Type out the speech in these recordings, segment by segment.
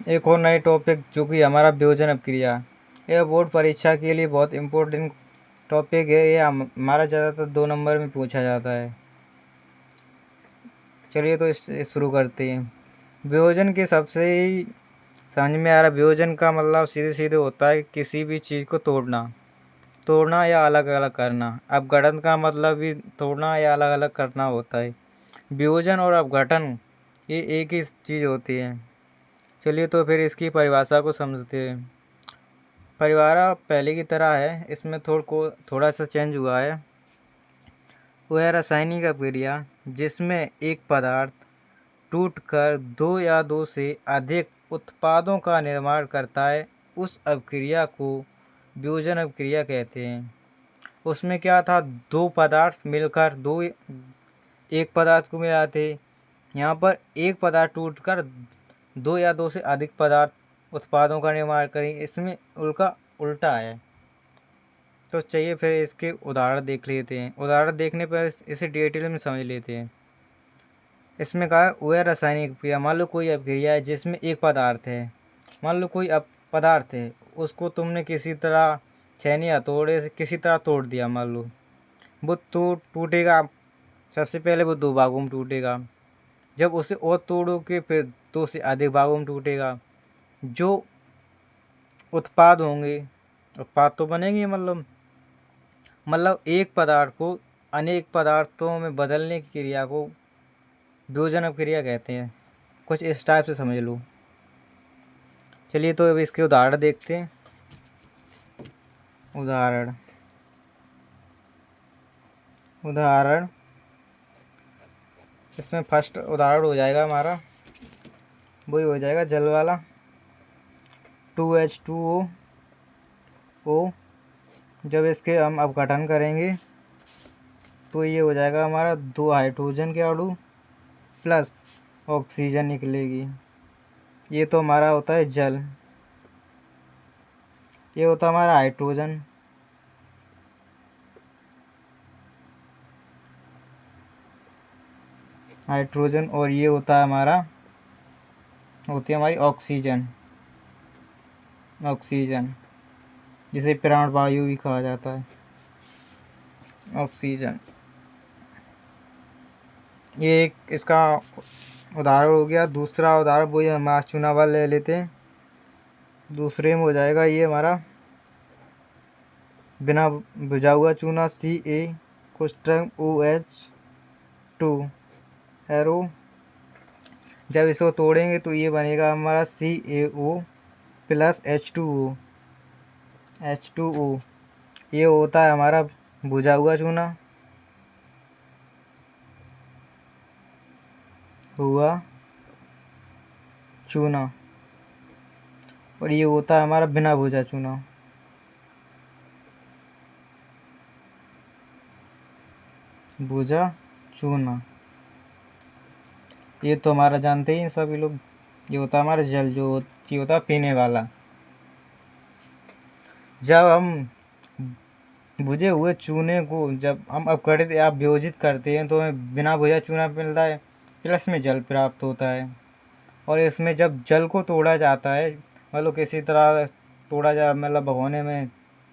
एक और नई टॉपिक जो कि हमारा वियोजन अपक्रिया। यह बोर्ड परीक्षा के लिए बहुत इम्पोर्टेंट टॉपिक है। ये हमारा ज़्यादातर 2 नंबर में पूछा जाता है। चलिए तो इस शुरू करते हैं। वियोजन के सबसे ही समझ में आ रहा, वियोजन का मतलब सीधे सीधे होता है किसी भी चीज़ को तोड़ना या अलग अलग करना। अपघटन का मतलब भी तोड़ना या अलग अलग करना होता है। वियोजन और अपघटन ये एक ही चीज़ होती है। चलिए तो फिर इसकी परिभाषा को समझते हैं। परिभाषा पहले की तरह है, इसमें थोड़ा सा चेंज हुआ है। वह रासायनिक अपक्रिया जिसमें एक पदार्थ टूटकर दो या दो से अधिक उत्पादों का निर्माण करता है, उस अपक्रिया को वियोजन अपक्रिया कहते हैं। उसमें क्या था, दो पदार्थ मिलकर एक पदार्थ को मिलाते। यहाँ पर एक पदार्थ टूटकर दो या दो से अधिक पदार्थ उत्पादों का निर्माण करें, इसमें उल्टा है। तो चाहिए फिर इसके उदाहरण देख लेते हैं। उदाहरण देखने पर इसे डिटेल में समझ लेते हैं। इसमें कहा वह रासायनिक अपक्रिया, मान लो कोई अपक्रिया है जिसमें एक पदार्थ है। मान लो कोई पदार्थ है, उसको तुमने किसी तरह छेनी हथौड़े से किसी तरह तोड़ दिया। मान लो वो टूटेगा। सबसे पहले वो 2 भागों में टूटेगा। जब उसे और तोड़ोगे फिर 2 से अधिक भागों में टूटेगा। जो उत्पाद होंगे, उत्पाद तो बनेंगे। मतलब एक पदार्थ को अनेक पदार्थों में बदलने की क्रिया को वियोजन अपक्रिया कहते हैं। कुछ इस टाइप से समझ लो। चलिए तो अब इसके उदाहरण देखते हैं। उदाहरण इसमें फर्स्ट उदाहरण हो जाएगा हमारा, वही हो जाएगा जल वाला। 2H2O। जब इसके हम अपघटन करेंगे तो ये हो जाएगा हमारा 2 हाइड्रोजन के अणु प्लस ऑक्सीजन निकलेगी। ये तो हमारा होता है जल। ये होता है हमारा हाइड्रोजन और ये होती है हमारी ऑक्सीजन, जिसे प्राणवायु भी कहा जाता है। ऑक्सीजन ये एक इसका उदाहरण हो गया। दूसरा उदाहरण वही हम चुना हुआ ले लेते हैं। दूसरे में हो जाएगा ये हमारा बिना बुझा हुआ चूना CaO2 एरो। जब इसको तोड़ेंगे तो ये बनेगा हमारा CaO प्लस H2O। ये होता है हमारा बुझा हुआ चूना और ये होता है हमारा बिना भुजा चूना। भुजा चूना ये तो हमारा जानते ही सभी लोग। ये होता है हमारा जल, जो कि होता है पीने वाला। जब हम भुजे हुए चूने को जब हम अपघटित या वियोजित करते हैं तो हमें बिना भुजा चूना मिलता है, प्लस में जल प्राप्त होता है। और इसमें जब जल को तोड़ा जाता है, मतलब किसी तरह तोड़ा जा, मतलब भगोने में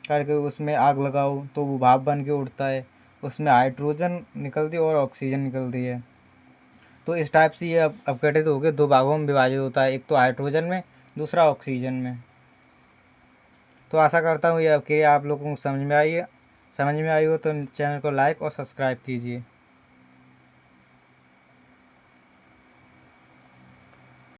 करके उसमें आग लगाओ तो वो भाप बन के उठता है। उसमें हाइड्रोजन निकलती है और ऑक्सीजन निकलती है। तो इस टाइप से ये अपघटित होकर 2 भागों में विभाजित होता है, एक तो हाइड्रोजन में, दूसरा ऑक्सीजन में। तो आशा करता हूँ ये अपक्रिया आप लोगों को समझ में आई हो तो चैनल को लाइक और सब्सक्राइब कीजिए।